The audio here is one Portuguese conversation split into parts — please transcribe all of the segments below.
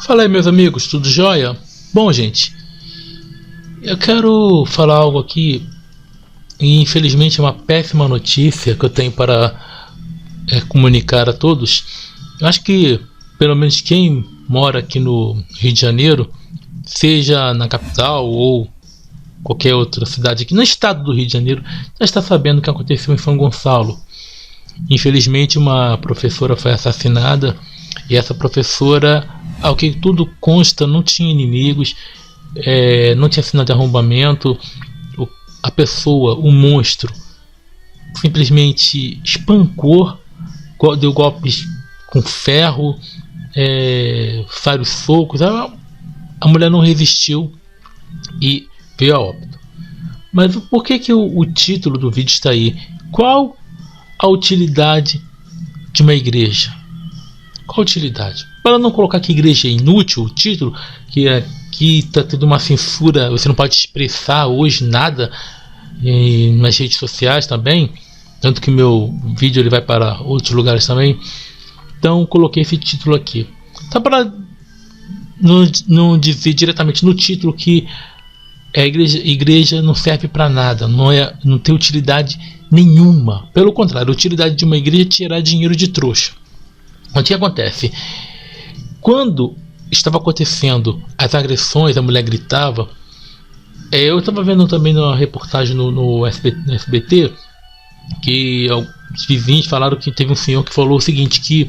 Fala aí, meus amigos, tudo jóia? Bom, gente, eu quero falar algo aqui e infelizmente é uma péssima notícia que eu tenho para comunicar a todos. Eu acho que pelo menos quem mora aqui no Rio de Janeiro, seja na capital ou qualquer outra cidade aqui no estado do Rio de Janeiro, já está sabendo o que aconteceu em São Gonçalo. Infelizmente uma professora foi assassinada e essa professora, ao que tudo consta, não tinha inimigos, não tinha sinal de arrombamento. A pessoa, o monstro, simplesmente espancou, deu golpes com ferro, vários socos. A mulher não resistiu e veio a óbito. Mas por que o título do vídeo está aí? Qual a utilidade de uma igreja? Qual a utilidade? Para não colocar que igreja é inútil, o título, que aqui está tendo uma censura, você não pode expressar hoje nada nas redes sociais também, tanto que meu vídeo ele vai para outros lugares também. Então coloquei esse título aqui, tá, para não dizer diretamente no título que a igreja não serve para nada, não tem utilidade nenhuma. Pelo contrário, a utilidade de uma igreja é tirar dinheiro de trouxa. O que acontece? Quando estava acontecendo as agressões, a mulher gritava. Eu estava vendo também uma reportagem no SBT, que os vizinhos falaram que teve um senhor que falou o seguinte, que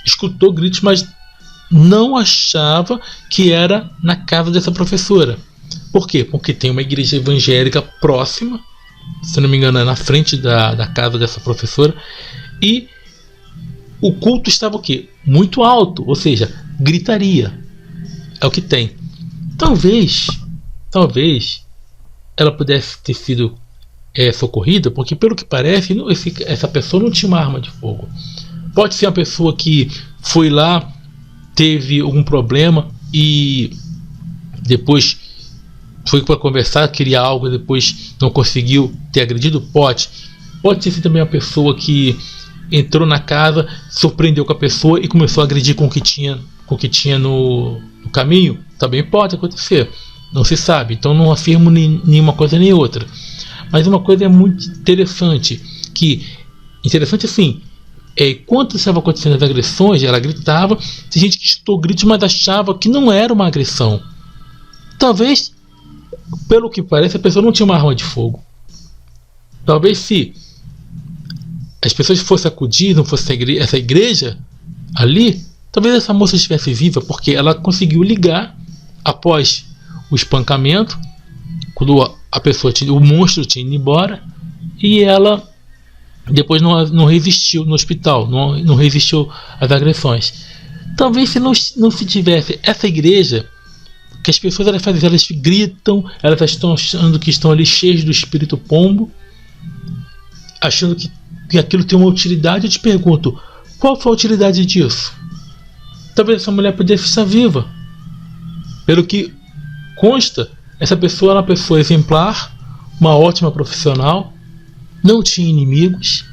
escutou gritos, mas não achava que era na casa dessa professora. Por quê? Porque tem uma igreja evangélica próxima, se não me engano é na frente da casa dessa professora, e o culto estava o quê? Muito alto, ou seja, gritaria. É o que tem. Talvez ela pudesse ter sido socorrida, porque pelo que parece essa pessoa não tinha uma arma de fogo. Pode ser uma pessoa que foi lá, teve algum problema e depois foi para conversar, queria algo e depois não conseguiu ter agredido. Pode ser também uma pessoa que entrou na casa, surpreendeu com a pessoa e começou a agredir com o que tinha no caminho. Também pode acontecer, não se sabe. Então não afirmo nenhuma coisa nem outra. Mas uma coisa é muito interessante, assim, enquanto estava acontecendo as agressões, ela gritava. Tem gente que escutou gritos, mas achava que não era uma agressão. Talvez, pelo que parece, a pessoa não tinha uma arma de fogo. Talvez se as pessoas fossem acudir, não fosse essa igreja ali, talvez essa moça estivesse viva, porque ela conseguiu ligar após o espancamento, quando o monstro tinha ido embora, e ela depois não resistiu no hospital, não resistiu às agressões. Talvez se não se tivesse essa igreja, que as pessoas elas gritam, elas estão achando que estão ali cheias do espírito pombo, achando que aquilo tem uma utilidade. Eu te pergunto, qual foi a utilidade disso? Talvez essa mulher pudesse estar viva. Pelo que consta, essa pessoa era uma pessoa exemplar, uma ótima profissional, não tinha inimigos,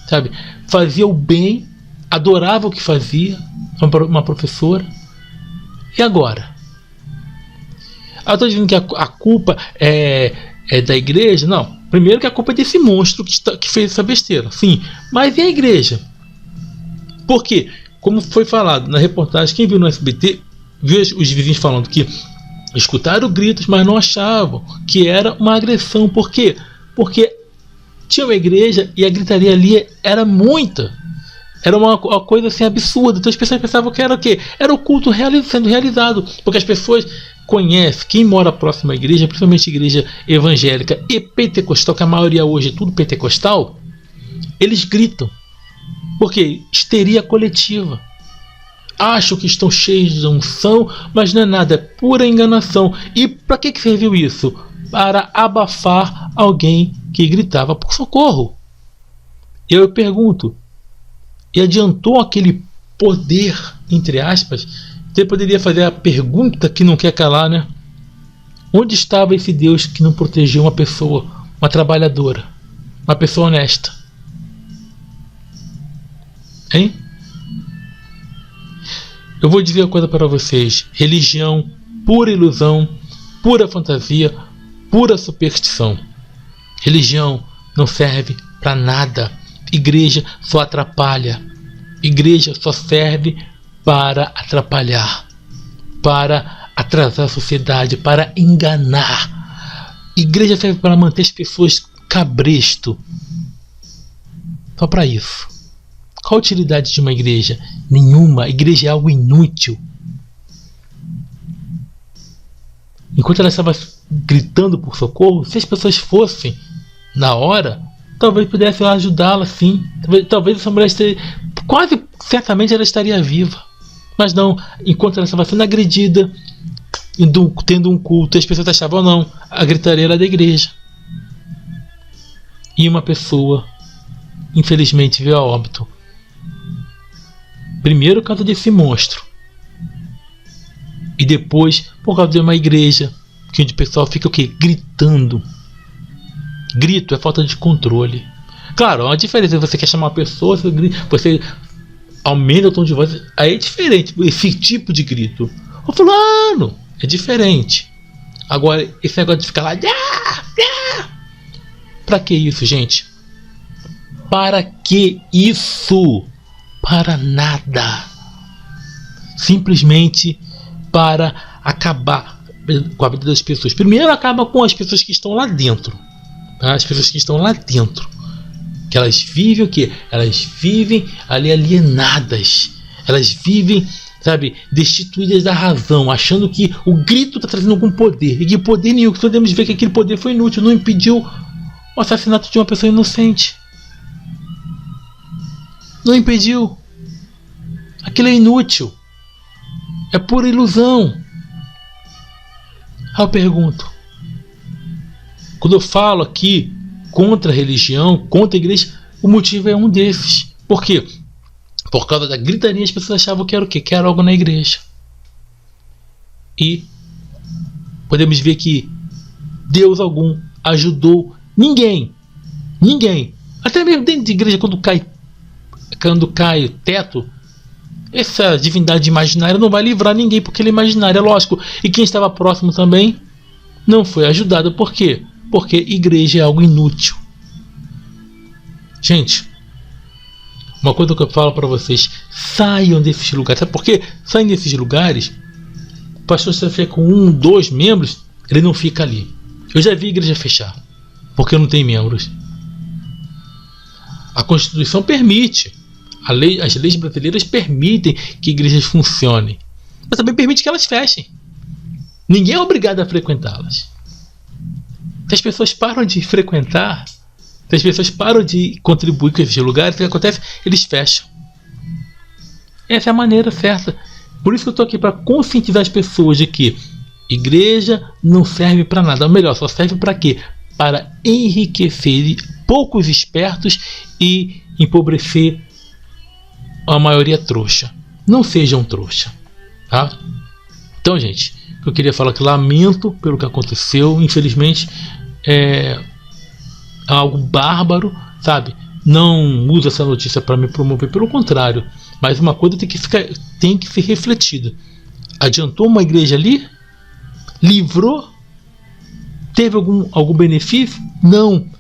sabe? Fazia o bem, adorava o que fazia, uma professora. E agora? Eu estou dizendo que a culpa é da igreja? Não. Primeiro que a culpa é desse monstro que fez essa besteira. Sim, mas e a igreja? Por quê? Como foi falado na reportagem, quem viu no SBT, viu os vizinhos falando que escutaram gritos, mas não achavam que era uma agressão. Por quê? Porque tinha uma igreja e a gritaria ali era muita. Era uma coisa assim absurda. Então as pessoas pensavam que era o quê? Era o culto sendo realizado. Porque as pessoas conhecem, quem mora próximo à igreja, principalmente a igreja evangélica e pentecostal, que a maioria hoje é tudo pentecostal, eles gritam. Porque histeria coletiva. Acham que estão cheios de unção, mas não é nada, é pura enganação. E para que serviu isso? Para abafar alguém que gritava por socorro. Eu pergunto, e adiantou aquele poder, entre aspas? Você poderia fazer a pergunta que não quer calar, né? Onde estava esse Deus que não protegeu uma pessoa, uma trabalhadora, uma pessoa honesta? Hein? Eu vou dizer uma coisa para vocês: religião, pura ilusão, pura fantasia, pura superstição. Religião não serve para nada. Igreja só atrapalha. Igreja só serve para atrapalhar, para atrasar a sociedade, para enganar. Igreja serve para manter as pessoas cabresto. Só para isso. Qual a utilidade de uma igreja? Nenhuma. A igreja é algo inútil. Enquanto ela estava gritando por socorro, se as pessoas fossem na hora, talvez pudessem ajudá-la, sim. Talvez essa mulher esteja, quase certamente ela estaria viva. Mas não, enquanto ela estava sendo agredida, tendo um culto, as pessoas achavam, não, a gritaria era da igreja. E uma pessoa, infelizmente, veio a óbito. Primeiro por causa desse monstro. E depois por causa de uma igreja, que onde o pessoal fica o quê? Gritando. Grito é falta de controle. Claro, há uma diferença. Você quer chamar uma pessoa, você aumenta o tom de voz. Aí é diferente esse tipo de grito. Ô fulano, é diferente. Agora, esse negócio de ficar lá, pra que isso, gente? Para que isso? Para nada. Simplesmente para acabar com a vida das pessoas. Primeiro acaba com as pessoas que estão lá dentro. Tá? As pessoas que estão lá dentro. Que elas vivem o quê? Elas vivem ali alienadas. Elas vivem, sabe, destituídas da razão, achando que o grito está trazendo algum poder. E que poder nenhum. Podemos ver que aquele poder foi inútil. Não impediu o assassinato de uma pessoa inocente. Não impediu. Aquilo é inútil. É pura ilusão. Aí eu pergunto, quando eu falo aqui contra a religião, contra a igreja, o motivo é um desses. Por quê? Por causa da gritaria, as pessoas achavam que era o quê? Que era algo na igreja. E podemos ver que Deus algum ajudou ninguém. Ninguém. Até mesmo dentro de igreja, quando cai o teto, essa divindade imaginária não vai livrar ninguém, porque ele é imaginário, é lógico. E quem estava próximo também não foi ajudado. Por quê? Porque igreja é algo inútil. Gente, uma coisa que eu falo para vocês: saiam desses lugares. Sabe por quê? Saem desses lugares. O pastor, se fica com 1, 2 membros, ele não fica ali. Eu já vi igreja fechar porque não tem membros. A Constituição permite. As leis brasileiras permitem que igrejas funcionem, mas também permite que elas fechem. Ninguém é obrigado a frequentá-las. Se as pessoas param de frequentar, se as pessoas param de contribuir com esses lugares, o que acontece? Eles fecham. Essa é a maneira certa. Por isso que eu estou aqui, para conscientizar as pessoas de que igreja não serve para nada. Ou melhor, só serve para quê? Para enriquecer poucos espertos e empobrecer a maioria trouxa. Não sejam trouxa, tá? Então, gente, eu queria falar que lamento pelo que aconteceu. Infelizmente é algo bárbaro, sabe? Não uso essa notícia para me promover, pelo contrário. Mas uma coisa tem que ser refletida. Adiantou uma igreja ali? Livrou? Teve algum benefício? Não.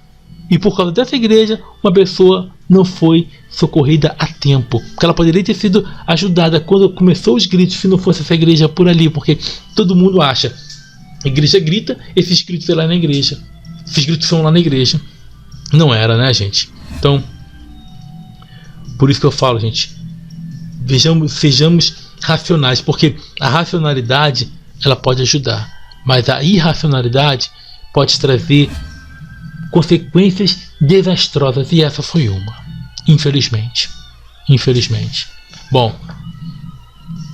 E por causa dessa igreja, uma pessoa não foi socorrida a tempo, porque ela poderia ter sido ajudada quando começou os gritos, se não fosse essa igreja por ali, porque todo mundo acha, a igreja grita, esses gritos são lá na igreja, esses gritos são lá na igreja. Não era, né, gente? Então, por isso que eu falo, gente, sejamos racionais, porque a racionalidade, ela pode ajudar, mas a irracionalidade pode trazer consequências desastrosas, e essa foi uma. Infelizmente. Bom,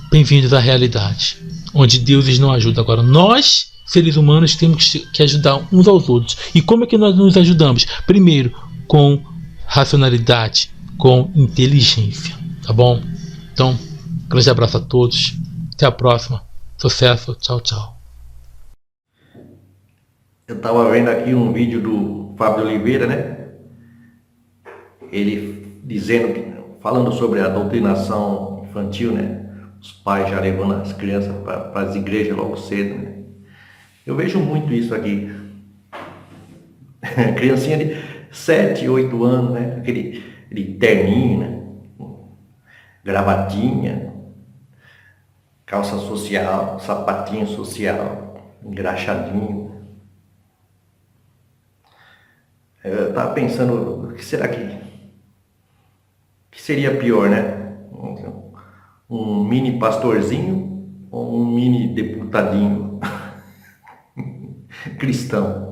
bem-vindos à realidade, onde deuses não ajudam. Agora, nós, seres humanos, temos que ajudar uns aos outros. E como é que nós nos ajudamos? Primeiro, com racionalidade, com inteligência, tá bom? Então, grande abraço a todos. Até a próxima. Sucesso. Tchau, tchau. Eu estava vendo aqui um vídeo do Fábio Oliveira, né? Ele falando sobre a doutrinação infantil, né? Os pais já levando as crianças para as igrejas logo cedo, né? Eu vejo muito isso aqui. Criancinha de 7, 8 anos, né? Aquele terninho, né? Gravatinha, calça social, sapatinho social, engraxadinho. Eu estava pensando, o que será que seria pior, né? Um mini pastorzinho ou um mini deputadinho cristão?